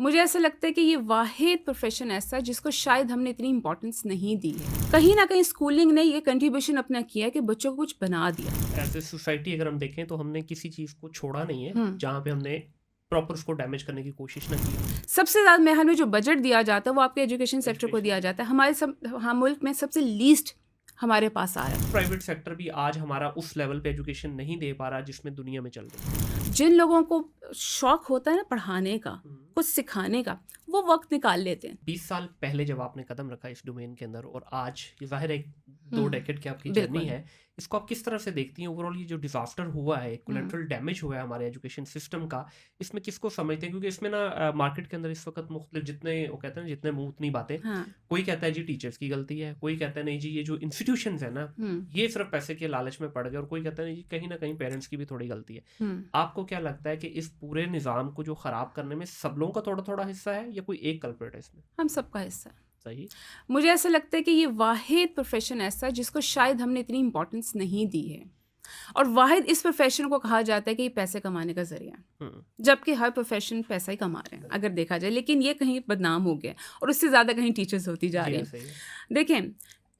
मुझे ऐसा लगता है कि ये वाहिद प्रोफेशन ऐसा है जिसको शायद हमने इतनी इंपॉर्टेंस नहीं दी है। कहीं ना कहीं स्कूलिंग ने ये कंट्रीब्यूशन अपना किया है कि बच्चों को कुछ बना दिया। एज ए सोसाइटी अगर हम देखें तो हमने किसी चीज़ को छोड़ा नहीं है जहाँ पे हमने प्रॉपर उसको डैमेज करने की कोशिश न की। सबसे ज़्यादा में हमें जो बजट दिया जाता है वो आपके एजुकेशन सेक्टर को दिया जाता है। हमारे मुल्क में सबसे लीस्ट हमारे पास आ रहा है। प्राइवेट सेक्टर भी आज हमारा उस लेवल पे एजुकेशन नहीं दे पा रहा जिसमें दुनिया में चल रही है। जिन लोगों को शौक होता है ना पढ़ाने का, कुछ सिखाने का, वो वक्त निकाल लेते हैं। 20 साल पहले जब आपने कदम रखा इस डोमेन के अंदर और आज ये जाहिर है 2 डेकेड की आपकी जर्नी है, इसको आप किस तरह से देखती हैं? ओवरऑल ये जो डिजास्टर हुआ है, कोलैटरल डैमेज हुआ है हमारे एजुकेशन सिस्टम का, इसमें किसको समझते हैं? क्योंकि इसमें ना मार्केट के अंदर इस वक्त मुख्तलिफ जितने वो कहते हैं जितने मुंह उतनी बातें। कोई कहता है जी टीचर्स की गलती है, कोई कहता है नहीं जी ये जो इंस्टीट्यूशंस है ना ये सिर्फ पैसे के लालच में पड़ गए, और कोई कहता है नहीं जी कहीं ना कहीं पेरेंट्स की भी थोड़ी गलती है। आपको क्या लगता है कि इस पूरे निज़ाम को जो ख़राब करने में सब लोगों का थोड़ा थोड़ा हिस्सा है या कोई एक कल्प्रिट है इसमें? हम सबका हिस्सा है। सही। मुझे ऐसा लगता है कि ये वाहिद प्रोफेशन ऐसा है जिसको शायद हमने इतनी इंपॉर्टेंस नहीं दी है, और वाहिद इस प्रोफेशन को कहा जाता है कि ये पैसे कमाने का जरिया है, जबकि हर प्रोफेशन पैसा ही कमा रहे हैं अगर देखा जाए, लेकिन ये कहीं बदनाम हो गया और उससे ज़्यादा कहीं टीचर्स होती जा रही है। देखें,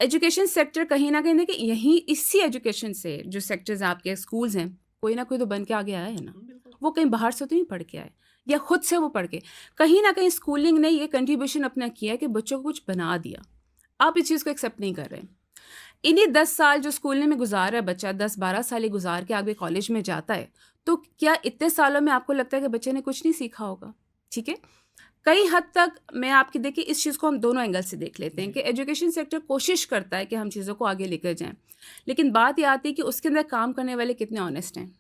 एजुकेशन सेक्टर कहीं ना कहीं देखिए यहीं इसी एजुकेशन से जो सेक्टर्स आपके स्कूल्स हैं, कोई ना कोई तो बन के आगे आया है ना, वो कहीं बाहर से तो नहीं पढ़ के आए या खुद से वो पढ़ के। कहीं ना कहीं स्कूलिंग ने ये कंट्रीब्यूशन अपना किया है कि बच्चों को कुछ बना दिया। आप इस चीज़ को एक्सेप्ट नहीं कर रहे। इन्हीं 10 साल जो स्कूलिंग में गुजार है बच्चा, 10-12 साल ही गुजार के आगे कॉलेज में जाता है, तो क्या इतने सालों में आपको लगता है कि बच्चे ने कुछ नहीं सीखा होगा? ठीक है, कई हद तक मैं आपकी देखिए इस चीज़ को हम दोनों एंगल से देख लेते हैं कि एजुकेशन सेक्टर कोशिश करता है कि हम चीज़ों को आगे लेकर जाएं, लेकिन बात ये आती है कि उसके अंदर काम करने वाले कितने ऑनेस्ट हैं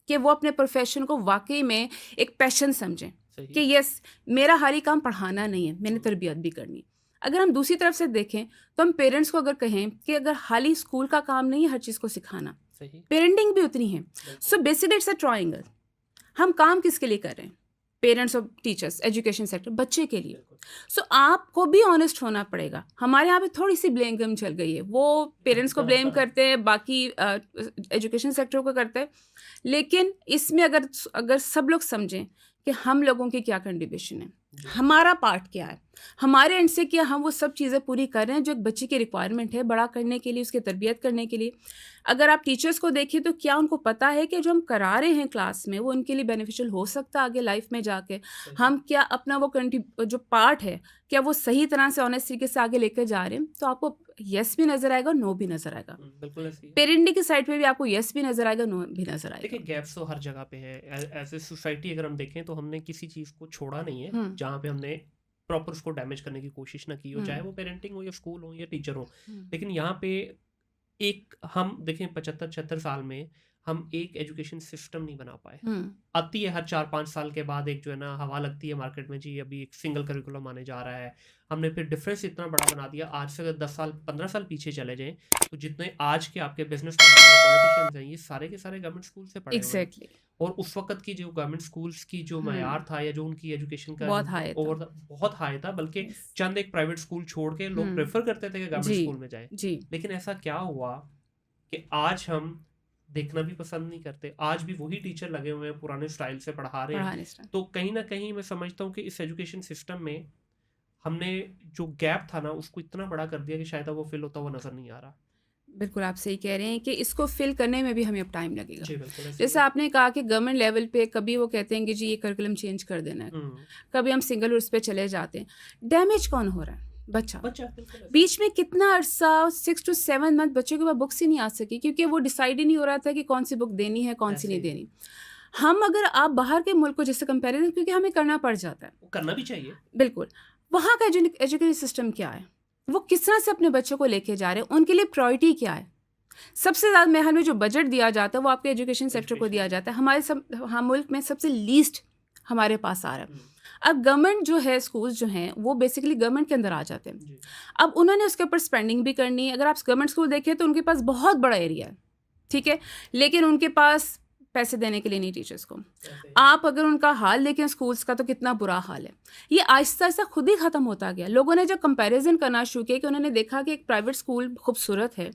कि वो अपने प्रोफेशन को वाकई में एक पैशन समझें कि यस मेरा हाली काम पढ़ाना नहीं है, मैंने तरबियत भी करनी। अगर हम दूसरी तरफ से देखें तो हम पेरेंट्स को अगर कहें कि अगर हाली स्कूल का काम नहीं है हर चीज़ को सिखाना, पेरेंटिंग भी उतनी है। So basically it's a triangle. हम काम किसके लिए कर रहे हैं? पेरेंट्स और टीचर्स, एजुकेशन सेक्टर, बच्चे के लिए। सो आपको भी ऑनेस्ट होना पड़ेगा। हमारे यहाँ पे थोड़ी सी ब्लेम गेम चल गई है, वो पेरेंट्स को ब्लेम करते हैं, बाकी एजुकेशन सेक्टर को करते हैं, लेकिन इसमें अगर सब लोग समझें कि हम लोगों की क्या कंट्रीब्यूशन है, हमारा पार्ट क्या है, हमारे एंड से क्या हम वो सब चीज़ें पूरी कर रहे हैं जो एक बच्चे की रिक्वायरमेंट है बड़ा करने के लिए, उसकी तरबियत करने के लिए। अगर आप टीचर्स को देखें तो क्या उनको पता है कि जो हम करा रहे हैं क्लास में वो उनके लिए बेनिफिशियल हो सकता है आगे लाइफ में जाके? हम क्या अपना वो जो पार्ट है क्या वो सही तरह से ऑनेस्ट तरीके से आगे लेकर जा रहे हैं? तो आपको यस भी नज़र आएगा, नो भी नज़र आएगा। बिल्कुल। पेरेंटिंग की साइड पे भी आपको यस भी नज़र आएगा, नो भी नज़र आएगा। देखिए गैप्स तो हर जगह पे है। एज ए सोसाइटी अगर हम देखें तो हमने किसी चीज़ को छोड़ा नहीं है जहाँ पे हमने प्रॉपर उसको डैमेज करने की कोशिश ना की हो, चाहे वो पेरेंटिंग हो या स्कूल हो या टीचर हो। लेकिन यहाँ पे एक हम देखें 75-76 साल में हम एक एजुकेशन सिस्टम नहीं बना पाए। आती है हर 4-5 साल के बाद एक जो है ना हवा लगती है मार्केट में, जी अभी एक सिंगल करिकुलम आने जा रहा है। हमने फिर डिफरेंस इतना बड़ा बना दिया। आज से अगर 10 साल 15 साल पीछे चले जाएं तो जितने आज के आपके बिजनेस पॉलिटिशियंस हैं ये सारे के सारे गवर्नमेंट स्कूल से पढ़े हुए हैं। और उस वक्त की जो गवर्नमेंट स्कूल्स की जो मयार था या जो उनकी एजुकेशन का बहुत हाई था, बल्कि चंद एक प्राइवेट स्कूल छोड़ के लोग प्रेफर करते थे कि गवर्नमेंट स्कूल में जाए। लेकिन ऐसा क्या हुआ कि आज हम देखना भी पसंद नहीं करते। आज भी वही टीचर लगे हुए हैं पुराने स्टाइल से पढ़ा रहे हैं। तो कहीं ना कहीं मैं समझता हूँ कि इस एजुकेशन सिस्टम में हमने जो गैप था ना उसको इतना बड़ा कर दिया कि शायद वो फिल होता हुआ नजर नहीं आ रहा। बिल्कुल आप सही कह रहे हैं कि इसको फिल करने में भी हमें अब टाइम लगेगा। जैसे आपने कहा कि गवर्नमेंट लेवल पे कभी वो कहते हैं कि जी ये करिकुलम चेंज कर देना है, कभी हम सिंगल रूट्स पे चले जाते हैं। डैमेज कौन हो रहा है? बच्चा। बीच में कितना अरसा 6 to 7 मंथ बच्चों के पास बुक्स ही नहीं आ सकी क्योंकि वो डिसाइड ही नहीं हो रहा था कि कौन सी बुक देनी है कौन सी नहीं देनी। हम अगर आप बाहर के मुल्क को जैसे कंपेरिजन, क्योंकि हमें करना पड़ जाता है, करना भी चाहिए बिल्कुल, वहाँ का एजुकेशन सिस्टम क्या है, वो किस तरह से अपने बच्चों को लेके जा रहे हैं, उनके लिए प्रायोरिटी क्या है। सबसे ज़्यादा में हमें जो बजट दिया जाता है वो आपके एजुकेशन सेक्टर को दिया जाता है। हमारे मुल्क में सबसे लीस्ट हमारे पास आ रहा है। अब गवर्नमेंट जो है, स्कूल्स जो हैं वो बेसिकली गवर्नमेंट के अंदर आ जाते हैं। अब उन्होंने उसके ऊपर स्पेंडिंग भी करनी है। अगर आप गवर्नमेंट स्कूल देखें तो उनके पास बहुत बड़ा एरिया है, ठीक है, लेकिन उनके पास पैसे देने के लिए नहीं टीचर्स को। आप अगर उनका हाल देखें स्कूल्स का तो कितना बुरा हाल है। ये आहिस्ता आहिस्ता खुद ही ख़त्म होता गया। लोगों ने जब कंपैरिजन करना शुरू किया कि उन्होंने देखा कि एक प्राइवेट स्कूल खूबसूरत है,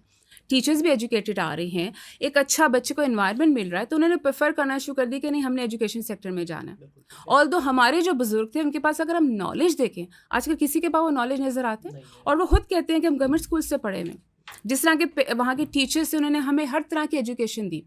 टीचर्स भी एजुकेटेड आ रहे हैं, एक अच्छा बच्चे को एनवायरनमेंट मिल रहा है, तो उन्होंने प्रेफर करना शुरू कर दी कि नहीं हमने एजुकेशन सेक्टर में जाना है। ऑल दो हमारे जो बुजुर्ग थे उनके पास अगर हम नॉलेज देखें, आजकल किसी के पास वो नॉलेज नज़र आते हैं और वो खुद कहते हैं कि हम गवर्नमेंट स्कूल से पढ़े हुए, जिस तरह के वहाँ के टीचर्स से उन्होंने हमें हर तरह की एजुकेशन दी,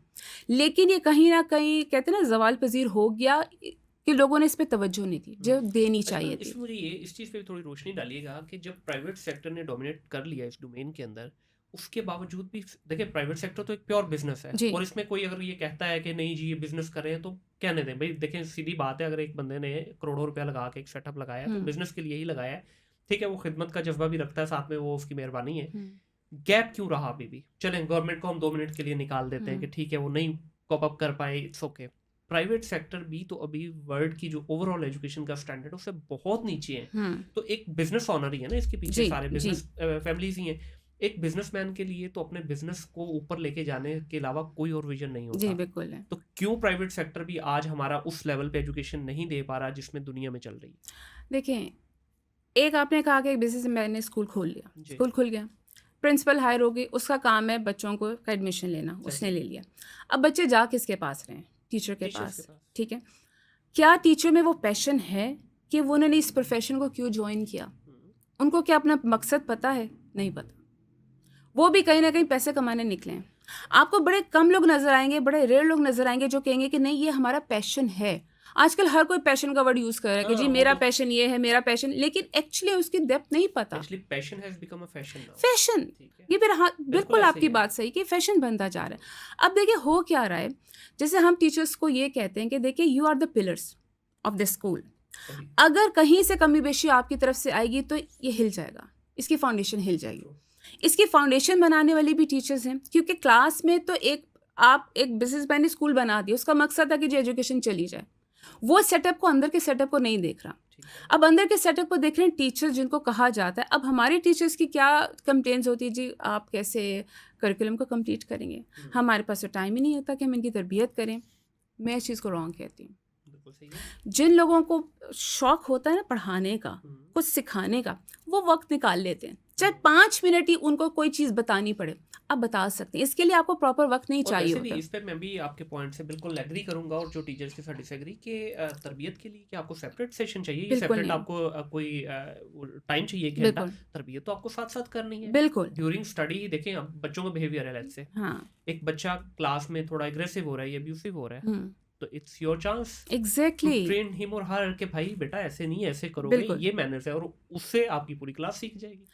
लेकिन ये कहीं ना कहीं कहते हैं ना जवाल पजीर हो गया कि लोगों ने इस पे तवज्जो नहीं दी जो देनी चाहिए थी। मुझे ये इस चीज़ पे थोड़ी रोशनी डालिएगा कि जब प्राइवेट सेक्टर ने डोमिनेट कर लिया इस डोमेन के अंदर, उसके बावजूद भी देखिए प्राइवेट सेक्टर तो एक प्योर बिजनेस है और इसमें कोई अगर ये कहता है कि नहीं जी ये बिजनेस कर रहे हैं तो कहने दें भाई। देखें सीधी बात है, अगर एक बंदे ने करोड़ों रुपया लगा के एक सेटअप लगाया तो बिजनेस के लिए ही लगाया है, ठीक है, वो खिदमत का जज्बा भी रखता है, साथ में वो उसकी मेहरबानी है। गैप क्यों रहा अभी भी? चलें गवर्नमेंट को हम 2 मिनट के लिए निकाल देते हैं कि ठीक है वो नहीं कॉप अप कर पाए, इट्स ओके। प्राइवेट सेक्टर भी तो अभी वर्ल्ड की जो ओवरऑल एजुकेशन का स्टैंडर्ड उससे बहुत नीचे है। तो एक बिजनेस ऑनर ही है ना इसके पीछे, सारे बिजनेस फैमिलीज ही हैं। एक बिजनेसमैन के लिए तो अपने बिजनेस को ऊपर लेके जाने के अलावा कोई और विजन नहीं होता। जी बिल्कुल है। तो क्यों प्राइवेट सेक्टर भी आज हमारा उस लेवल पे एजुकेशन नहीं दे पा रहा जिसमें दुनिया में चल रही है? देखें, एक आपने कहा कि एक बिजनेसमैन ने स्कूल खोल लिया, स्कूल खुल गया, प्रिंसिपल हायर हो गई, उसका काम है बच्चों को एडमिशन लेना, उसने ले लिया। अब बच्चे जा किसके पास रहे? टीचर के पास, ठीक है। क्या टीचर में वो पैशन है कि वो उन्होंने इस प्रोफेशन को क्यों ज्वाइन किया? उनको क्या अपना मकसद पता है? नहीं पता। वो भी कहीं ना कहीं पैसे कमाने निकले हैं। आपको बड़े कम लोग नजर आएंगे, बड़े रेयर लोग नजर आएंगे जो कहेंगे कि नहीं ये हमारा पैशन है। आजकल हर कोई पैशन का वर्ड यूज कर रहा है कि जी मेरा पैशन ये है, मेरा पैशन, लेकिन एक्चुअली उसकी डेप्थ नहीं पता। Passion has become a fashion now. Fashion, ये फिर हाँ बिल्कुल आपकी बात सही कि फैशन बनता जा रहा है। अब देखिए हो क्या रहा है, जैसे हम टीचर्स को ये कहते हैं कि देखिए you are the pillars of the school, अगर कहीं से कमी बेशी आपकी तरफ से आएगी तो ये हिल जाएगा, इसकी फाउंडेशन हिल जाएगी। इसकी फाउंडेशन बनाने वाली भी टीचर्स हैं, क्योंकि क्लास में तो आप एक बिजनेसमैन ने स्कूल बना दिया, उसका मकसद था कि जो एजुकेशन चली जाए, वो सेटअप को, अंदर के सेटअप को नहीं देख रहा। अब अंदर के सेटअप को देख रहे हैं टीचर्स जिनको कहा जाता है। अब हमारे टीचर्स की क्या कंप्लेंट्स होती है, जी आप कैसे करिकुलम को कंप्लीट करेंगे, हमारे पास तो टाइम ही नहीं होता कि हम इनकी तरबियत करें। मैं इस चीज़ को रॉन्ग कहती हूँ। जिन लोगों को शौक होता है ना पढ़ाने का, कुछ सिखाने का, वो वक्त निकाल लेते हैं, चाहे 5 मिनट ही उनको कोई चीज़ बतानी पड़े, आप बता सकते हैं। इसके लिए आपको प्रॉपर वक्त नहीं चाहिए होता। इस पे मैं भी आपके पॉइंट से बिल्कुल एग्री करूंगा, और जो टीचर्स के साथ डिसएग्री कि तरबियत के लिए कि आपको सेपरेट सेशन चाहिए, ये सेपरेट आपको कोई टाइम चाहिए, 1 घंटा, तरबियत तो आपको साथ साथ करनी है। बिल्कुल ड्यूरिंग स्टडी देखें अब बच्चों का बिहेवियर है, लेट्स से एक बच्चा क्लास में थोड़ा एग्रेसिव हो रहा है या अब्यूसिव हो रहा है, तो it's your chance exactly train him और हर के भाई बेटा ऐसे नहीं, ऐसे करोगे, ये मैनर्स है, और उससे आपकी पूरी क्लास सीख जाएगी।